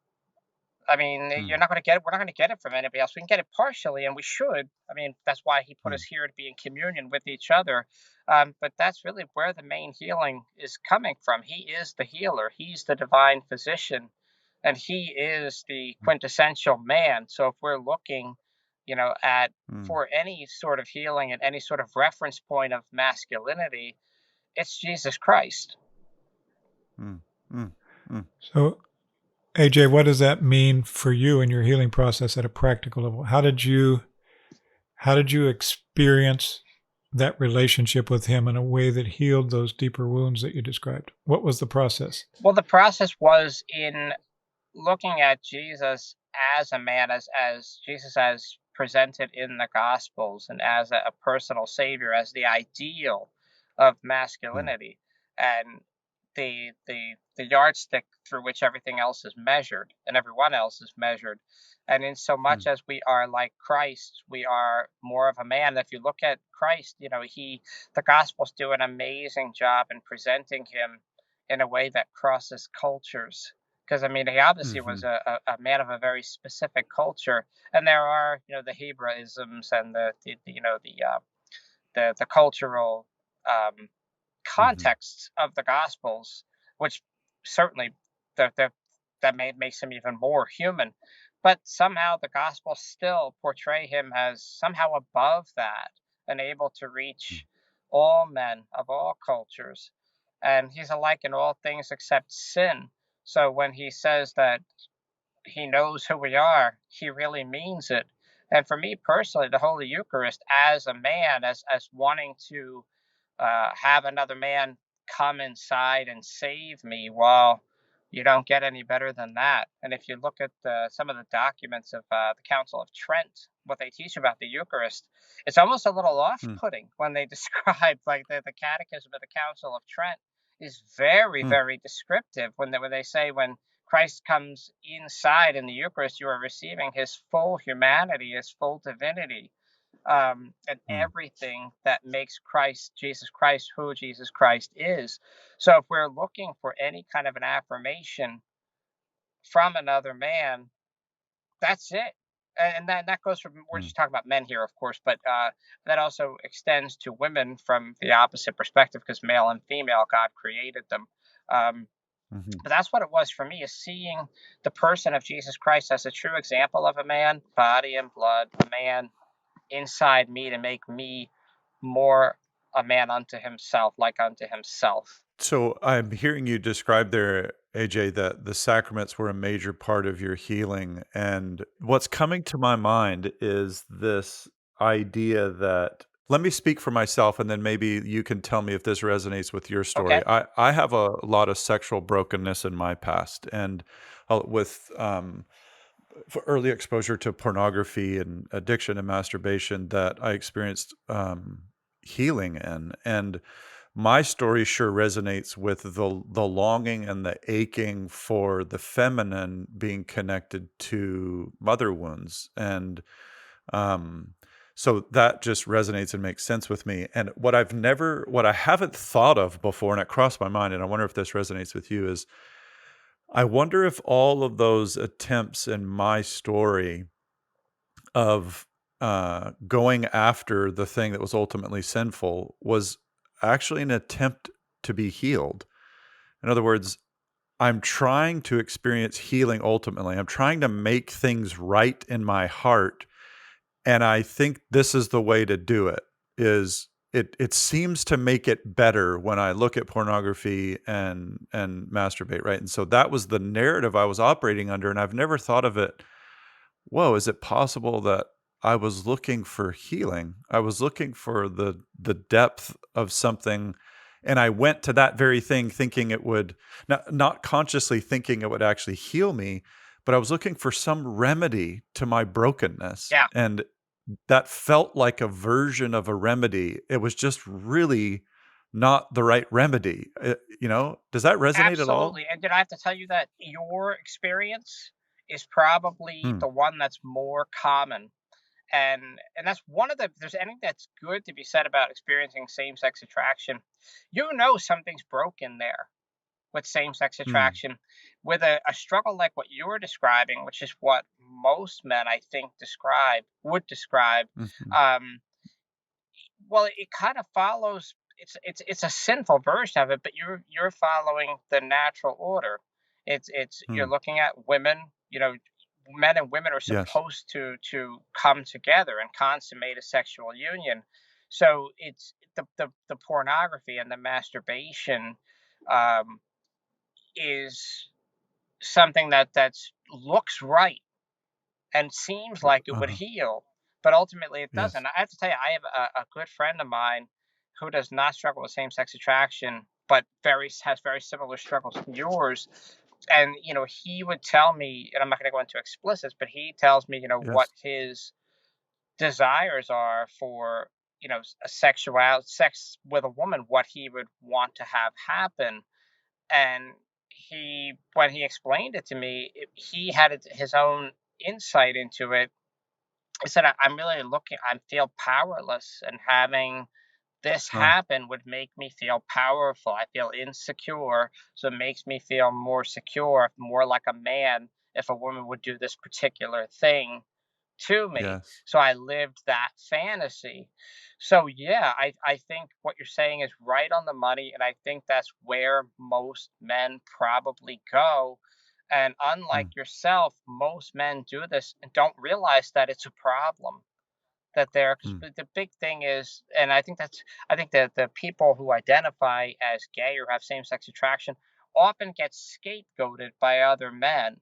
C: I mean, you're
A: Mm,
C: not going to get it. We're not going to get it from anybody else. We can get it partially, and we should. I mean, that's why He put us
A: mm,
C: here to be in communion with each other. But that's really where the main healing is coming from. He is the healer. He's the divine physician, and He is the quintessential man. So if we're looking, at
A: mm,
C: for any sort of healing and any sort of reference point of masculinity, it's Jesus Christ.
A: mm, mm, mm,
B: So, AJ, what does that mean for you in your healing process at a practical level? How did you experience that relationship with him in a way that healed those deeper wounds that you described? What was the process?
C: Well, the process was in looking at Jesus as a man, as Jesus as presented in the Gospels, and as a personal savior, as the ideal of
A: mm,
C: masculinity, and the yardstick through which everything else is measured and everyone else is measured. And in so much
A: mm,
C: as we are like Christ, we are more of a man. If you look at Christ, the Gospels do an amazing job in presenting him in a way that crosses cultures, because I mean he obviously was
A: mhm,
C: a man of a very specific culture, and there are the Hebraisms and the cultural um,
A: mhm,
C: contexts of the Gospels, which certainly that makes him even more human. But somehow the Gospels still portray him as somehow above that and able to
A: mm,
C: reach all men of all cultures. And he's alike in all things except sin. So when he says that he knows who we are, he really means it. And for me personally, the Holy Eucharist, as a man, as wanting to have another man come inside and save me, well, you don't get any better than that. And if you look at some of the documents of the Council of Trent, what they teach about the Eucharist, it's almost a little
A: mm,
C: off-putting when they describe, like the Catechism of the Council of Trent is very,
A: mm,
C: very descriptive when they say when Christ comes inside in the Eucharist, you are receiving His full humanity, His full divinity, and
A: mm,
C: everything that makes Jesus Christ, who Jesus Christ is. So if we're looking for any kind of an affirmation from another man, that's it. And that goes from, we're
A: mm,
C: just talking about men here, of course, but that also extends to women from the opposite perspective, because male and female, God created them. Um,
A: mhm,
C: but that's what it was for me, is seeing the person of Jesus Christ as a true example of a man, body and blood, a man inside me to make me more a man unto himself, like unto himself.
A: So I'm hearing you describe there, AJ, that the sacraments were a major part of your healing. And what's coming to my mind is this idea that, let me speak for myself, and then maybe you can tell me if this resonates with your story.
C: Okay.
A: I have a lot of sexual brokenness in my past, and with for early exposure to pornography and addiction and masturbation that I experienced healing in. And my story sure resonates with the longing and the aching for the feminine being connected to mother wounds. And um, so that just resonates and makes sense with me. And what I haven't thought of before, and it crossed my mind, and I wonder if this resonates with you, is I wonder if all of those attempts in my story of going after the thing that was ultimately sinful was actually an attempt to be healed. In other words, I'm trying to experience healing ultimately. I'm trying to make things right in my heart, and I think this is the way to do it. Is it seems to make it better when I look at pornography and masturbate, right? And so that was the narrative I was operating under, and I've never thought of it, whoa, is it possible that I was looking for healing? I was looking for the depth of something, and I went to that very thing thinking it would, not consciously thinking it would actually heal me, but I was looking for some remedy to my brokenness.
C: Yeah,
A: And that felt like a version of a remedy. It was just really not the right remedy. Does that resonate at all?
C: absolutely. And did I have to tell you that your experience is probably
A: Hmm.
C: the one that's more common? and that's one of the, if there's anything that's good to be said about experiencing same-sex attraction, something's broken there with same-sex
A: Mm.
C: attraction, with a struggle like what you were describing, which is what most men, I think, would describe.
A: Mhm.
C: um well, it kind of follows, it's a sinful version of it, but you're following the natural order. It's you're
A: Mm.
C: looking at women, men and women are
A: Yes.
C: supposed to come together and consummate a sexual union. So it's the pornography and the masturbation um, is something that's looks right and seems like it would
A: Uh-huh.
C: heal, but ultimately it doesn't.
A: Yes.
C: I have to tell you, I have a good friend of mine who does not struggle with same-sex attraction, but has very similar struggles to yours. And he would tell me, and I'm not going to go into explicits, but he tells me, what
A: Yes.
C: his desires are for, a sex with a woman, what he would want to have happen. And when he explained it to me, he had his own insight into it. I said, I'm really looking, I feel powerless, and having this
A: Huh.
C: happen would make me feel powerful. I feel insecure. So it makes me feel more secure, more like a man, if a woman would do this particular thing to me.
A: Yes.
C: So I lived that fantasy. So yeah, I think what you're saying is right on the money, and I think that's where most men probably go. And unlike
A: Mm.
C: yourself, most men do this and don't realize that it's a problem. That they're, 'cause
A: Mm.
C: the big thing is, and I think that the people who identify as gay or have same-sex attraction often get scapegoated by other men,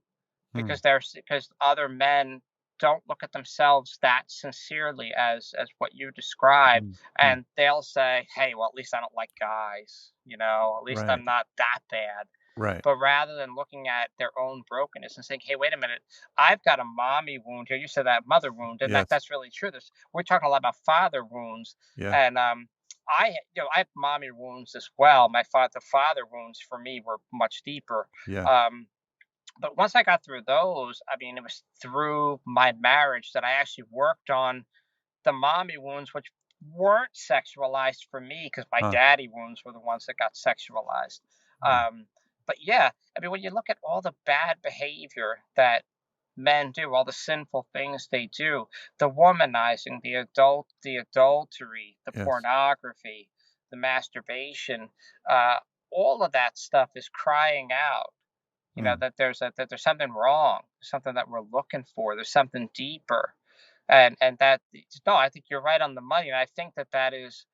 A: Mm.
C: because other men don't look at themselves that sincerely as what you described,
A: Mm. Mm.
C: and they'll say, "Hey, well, at least I don't like guys, at least
A: Right.
C: I'm not that bad."
A: Right.
C: But rather than looking at their own brokenness and saying, "Hey, wait a minute, I've got a mommy wound here." You said that mother wound, and
A: Yes.
C: that's really true. We're talking a lot about father wounds,
A: Yeah.
C: and I have mommy wounds as well. The father wounds for me were much deeper.
A: Yes.
C: Um, but once I got through those, I mean, it was through my marriage that I actually worked on the mommy wounds, which weren't sexualized for me, because my
A: Huh.
C: daddy wounds were the ones that got sexualized.
A: Mm.
C: But yeah, I mean, when you look at all the bad behavior that men do, all the sinful things they do, the womanizing, the adultery, the
A: Yes.
C: pornography, the masturbation, uh, all of that stuff is crying out,
A: Mm.
C: that there's something wrong, something that we're looking for, there's something deeper. And that, no, I think you're right on the money, and I think that is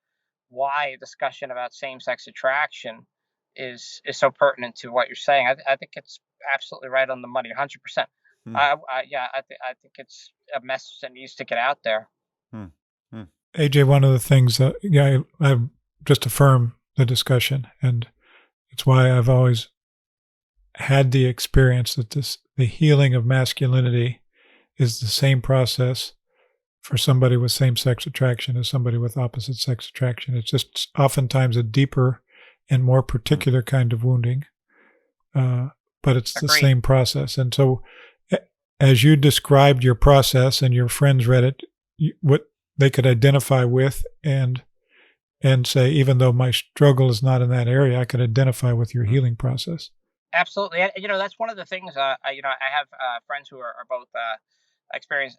C: why a discussion about same-sex attraction is so pertinent to what you're saying. I think it's absolutely right on the money, 100%.
A: Mm.
C: Yeah, I think it's a message that needs to get out there.
A: Mm. Mm.
B: AJ, one of the things that, yeah, I just affirm the discussion, and it's why I've always had the experience that the healing of masculinity is the same process for somebody with same sex attraction as somebody with opposite sex attraction. It's just oftentimes a deeper and more
A: Mm.
B: particular kind of wounding, uh, but it's the
C: Agreed.
B: same process. And so, as you described your process and your friends read it, what they could identify with and say, even though my struggle is not in that area, I could identify with your
A: Mm.
B: healing process.
C: Absolutely. And, that's one of the things. I have friends who are both experience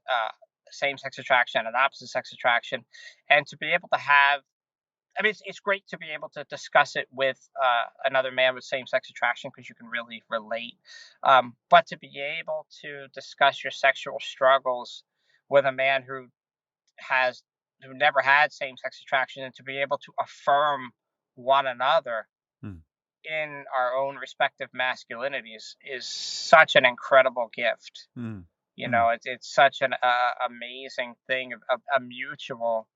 C: same-sex attraction and opposite sex attraction, and to be able to have, I mean, it's great to be able to discuss it with another man with same-sex attraction, because you can really relate. But to be able to discuss your sexual struggles with a man who never had same-sex attraction, and to be able to affirm one another
A: Mm.
C: in our own respective masculinities is such an incredible gift.
A: Mm. Mm.
C: It's such an amazing thing, a mutual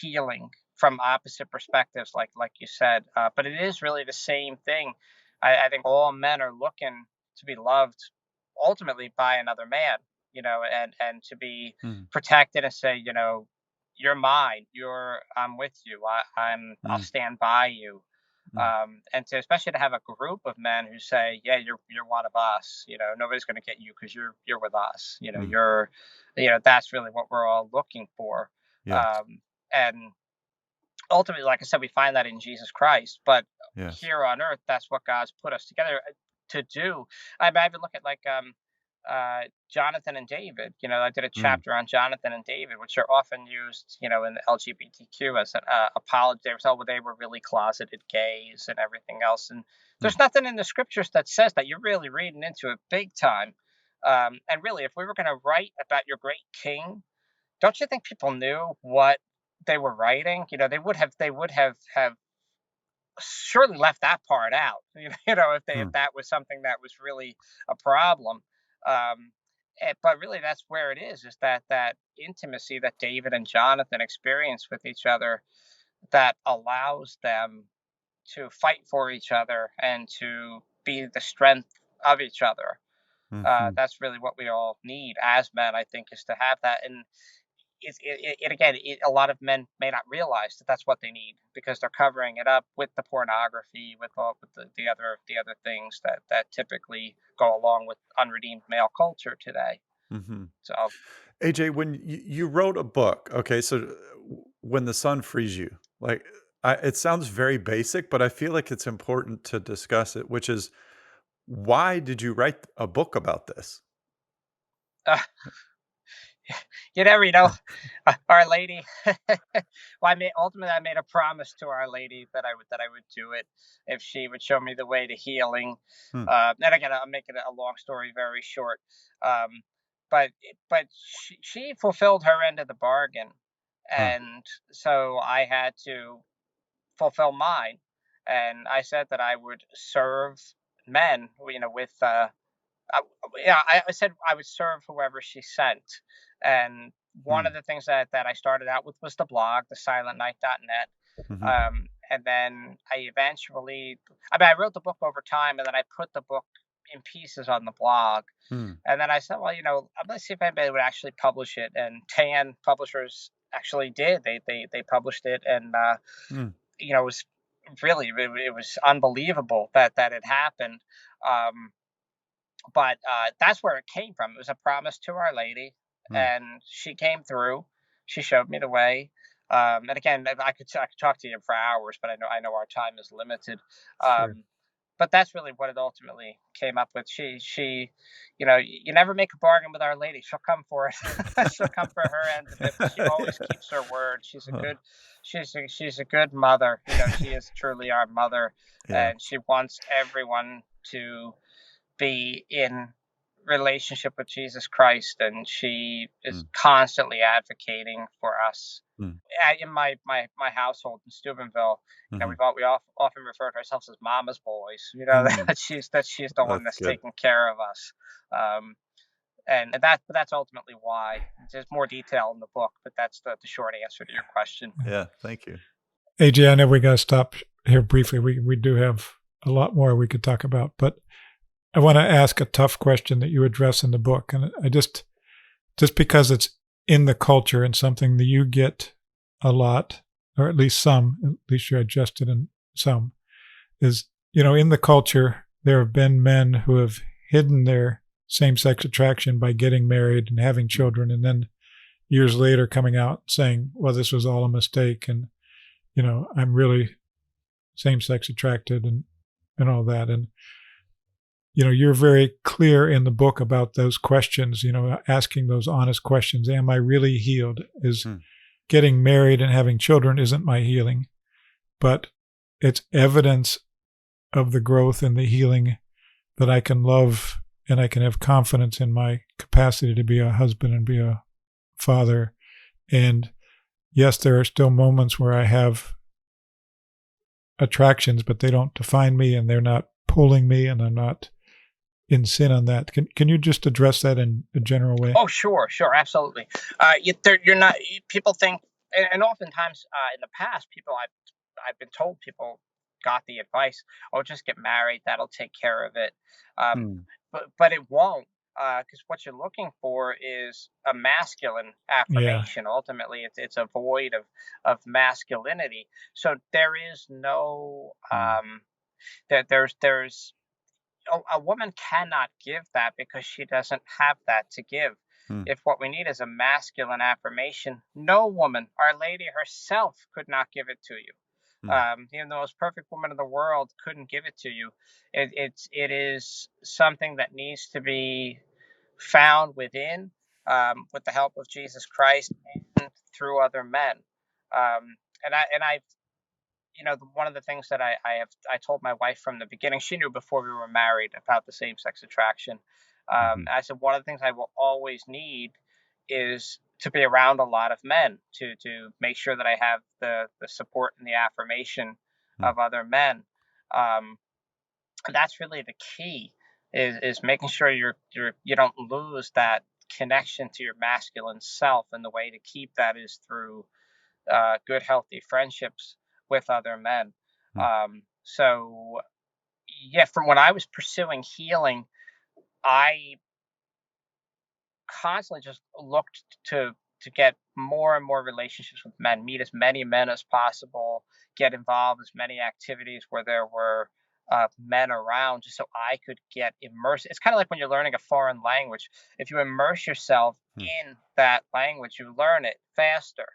C: healing from opposite perspectives, like you said. But it is really the same thing. I think all men are looking to be loved ultimately by another man, and to be
A: Mm.
C: protected and say, you're mine, I'm with you, I'll
A: Mm.
C: stand by you.
A: Mm.
C: And to especially to have a group of men who say, "Yeah, you're one of us. Nobody's going to get you because you're with us.
A: Mm.
C: that's really what we're all looking for.
A: Yes.
C: And ultimately, like I said, we find that in Jesus Christ. But
A: Yes.
C: here on earth, that's what God's put us together to do. I even look at like Jonathan and David. I did a
A: Mm.
C: chapter on Jonathan and David, which are often used, in the LGBTQ as an apology. They were really closeted gays and everything else. And
A: Mm.
C: there's nothing in the scriptures that says that. You're really reading into it big time. And really, if we were going to write about your great king, don't you think people knew what they were writing? They would have surely left that part out. If
A: Mm.
C: that was something that was really a problem. Um, but really, that's where it is that intimacy that David and Jonathan experience with each other that allows them to fight for each other and to be the strength of each other.
A: Mhm.
C: That's really what we all need as men, I think, is to have that. And again, a lot of men may not realize that that's what they need because they're covering it up with the pornography, with the other things that typically go along with unredeemed male culture today.
A: Mhm.
C: So,
A: AJ, when you wrote a book, okay, so when the sun frees you, like it sounds very basic, but I feel like it's important to discuss it, which is why did you write a book about this?
C: uh, you never know. Our Lady. Well, I made a promise to Our Lady that I would do it if she would show me the way to healing.
A: Hmm.
C: And again, I'm making a long story very short. Um, but she fulfilled her end of the bargain,
A: Huh.
C: and so I had to fulfill mine. And I said that I would serve men, with I, yeah, I said I would serve whoever she sent. And one of
A: Hmm.
C: the things that I started out with was the blog, thesilentnight.net.
A: Mhm.
C: And then I wrote the book over time, and then I put the book in pieces on the blog.
A: Hmm.
C: And then I said, well, I'm going to see if anybody would actually publish it. And Tan Publishers actually did. They published it, and
A: Hmm.
C: it was it was unbelievable that it happened. Um, but that's where it came from. It was a promise to Our Lady,
A: Hmm.
C: and she came through. She showed me the way. And again, I could talk to you for hours, but I know our time is limited.
A: Sure.
C: But that's really what it ultimately came up with. She, you never make a bargain with Our Lady. She'll come for it. She'll come for her end of it. But she always keeps her word.
A: Huh.
C: She's a good mother. She is truly our mother,
A: Yeah.
C: and she wants everyone to be in relationship with Jesus Christ, and she
A: Hmm.
C: is constantly advocating for us.
A: Hmm.
C: In my household in Steubenville,
A: Mhm.
C: often refer to ourselves as Mama's boys.
A: Hmm.
C: that she's the one
A: That's
C: that's
A: good.
C: taking care of us. Um, and that's ultimately why. There's more detail in the book, but that's the short answer to your question.
A: Yeah. Thank you.
B: AJ, I know we got to stop here briefly. We do have a lot more we could talk about, but I want to ask a tough question that you address in the book. And I just because it's in the culture and something that you get a lot, or at least you're adjusted in some, is, in the culture, there have been men who have hidden their same sex attraction by getting married and having children, and then years later coming out saying, well, this was all a mistake. And, I'm really same sex attracted and all that. And, you're very clear in the book about those questions, asking those honest questions. Am I really healed? Is
A: Hmm.
B: getting married and having children isn't my healing, but it's evidence of the growth and the healing that I can love and I can have confidence in my capacity to be a husband and be a father. And yes, there are still moments where I have attractions, but they don't define me and they're not pulling me and I'm not in sin on that. Can you just address that in a general way?
C: Oh, sure, absolutely. You're not. People think, and oftentimes in the past, I've been told people got the advice, "Oh, just get married. That'll take care of it." Um,
A: Hmm.
C: but it won't, because what you're looking for is a masculine
B: Yeah.
C: affirmation. Ultimately, it's a void of masculinity. So there is no
A: Hmm.
C: there's a woman cannot give that because she doesn't have that to give.
A: Hmm.
C: If what we need is a masculine affirmation, no woman, Our Lady herself, could not give it to you.
A: Hmm.
C: Even the most perfect woman in the world couldn't give it to you. It is something that needs to be found within, with the help of Jesus Christ and through other men. And I one of the things that I told my wife from the beginning, she knew before we were married about the same sex attraction.
A: Hmm.
C: I said one of the things I will always need is to be around a lot of men to make sure that I have the support and the affirmation
A: Hmm.
C: of other men. Um, and that's really the key, is making sure you don't lose that connection to your masculine self, and the way to keep that is through good, healthy friendships with other men.
A: Hmm.
C: So, yeah, from when I was pursuing healing, I constantly just looked to get more and more relationships with men, meet as many men as possible, get involved as many activities where there were men around, just so I could get immersed. It's kind of like when you're learning a foreign language. If you immerse yourself
A: Hmm.
C: in that language, you learn it faster.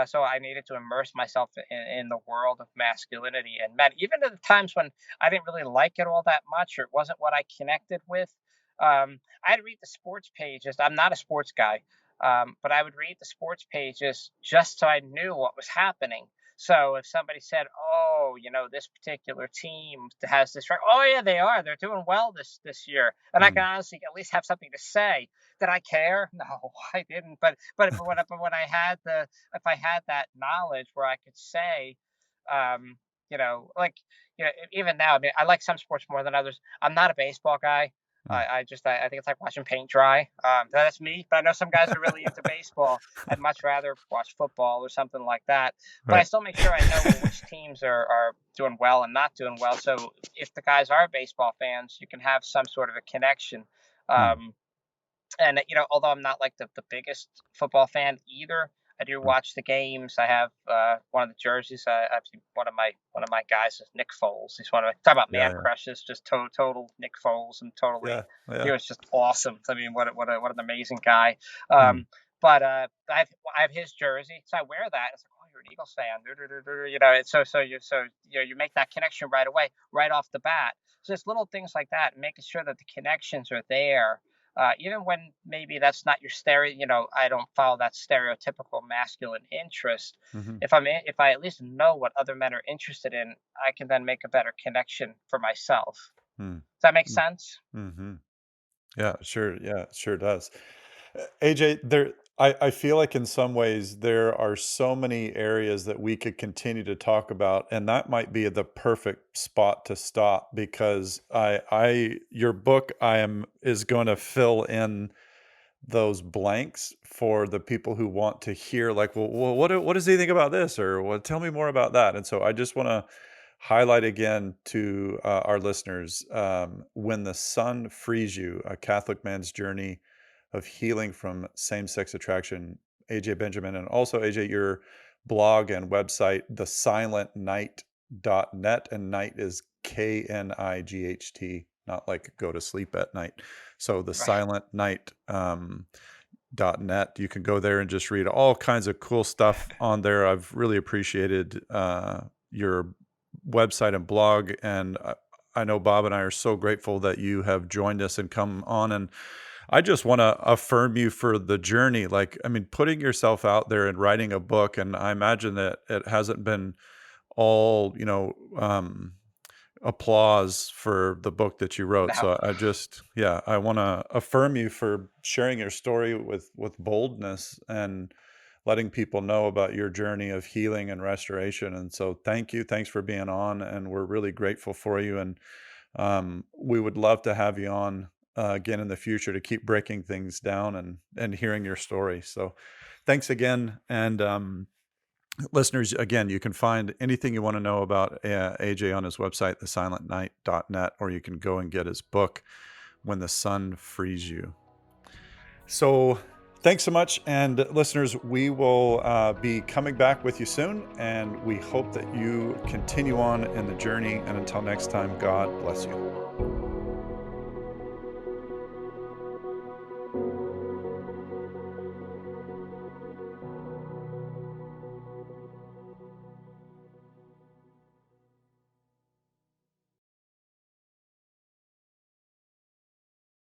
C: So I needed to immerse myself in the world of masculinity and men, even at the times when I didn't really like it all that much, or it wasn't what I connected with. I'd read the sports pages. I'm not a sports guy, but I would read the sports pages just so I knew what was happening. So if somebody said, "Oh, this particular team has this right," oh yeah, they are. They're doing well this year, and I
A: Hmm.
C: can honestly at least have something to say. Did I care? No, I didn't. But if I had that knowledge where I could say, um, like even now, I mean, I like some sports more than others. I'm not a baseball guy.
A: Hmm.
C: I think it's like watching paint dry. That's me, but I know some guys are really into baseball. I'd much rather watch football or something like that. But I
A: Right.
C: still make sure I know which teams are doing well and not doing well. So if the guys are baseball fans, you can have some sort of a connection.
A: Hmm.
C: Um, and although I'm not like the biggest football fan either, I do
A: Hmm.
C: watch the games. I have one of the jerseys. I've seen one of my guys is Nick Foles. He's one of talk about
A: Yeah.
C: man
A: Yeah.
C: crushes, just total Nick Foles, and totally
A: Yeah.
C: he
A: Yeah.
C: was just awesome. I mean, what an amazing guy.
A: Hmm.
C: But I have his jersey, so I wear that. It's like, oh, you're an Eagles fan, It's you make that connection right away, right off the bat. So it's little things like that, making sure that the connections are there, even when maybe that's not your I don't follow that stereotypical masculine interest.
A: Hmm.
C: If I at least know what other men are interested in, I can then make a better connection for myself.
A: Hmm.
C: Does that make sense?
A: Hmm. Yeah, sure. Yeah, it sure does. AJ, I feel like in some ways there are so many areas that we could continue to talk about, and that might be the perfect spot to stop because your book is going to fill in those blanks for the people who want to hear, like, well, what does he think about this, or well, tell me more about that. And so I just want to highlight again to our listeners, When the Sun Frees You, A Catholic Man's Journey of Healing from Same-Sex Attraction, AJ Benjamin, and also AJ, your blog and website, thesilentnight.net, and night is KNIGHT, not like go to sleep at night. So the
C: Right.
A: silent night .net. You can go there and just read all kinds of cool stuff on there. I've really appreciated your website and blog, and I know Bob and I are so grateful that you have joined us and come on. And I just want to affirm you for the journey. Like, I mean, putting yourself out there and writing a book, and I imagine that it hasn't been all, applause for the book that you wrote.
C: No.
A: So yeah, I want to affirm you for sharing your story with boldness and letting people know about your journey of healing and restoration. And so thank you. Thanks for being on. And we're really grateful for you. And we would love to have you on again in the future to keep breaking things down and hearing your story. So thanks again. And listeners, again, you can find anything you want to know about AJ on his website, thesilentnight.net, or you can go and get his book, When the Sun Frees You. So thanks so much. And listeners, we will be coming back with you soon. And we hope that you continue on in the journey. And until next time, God bless you.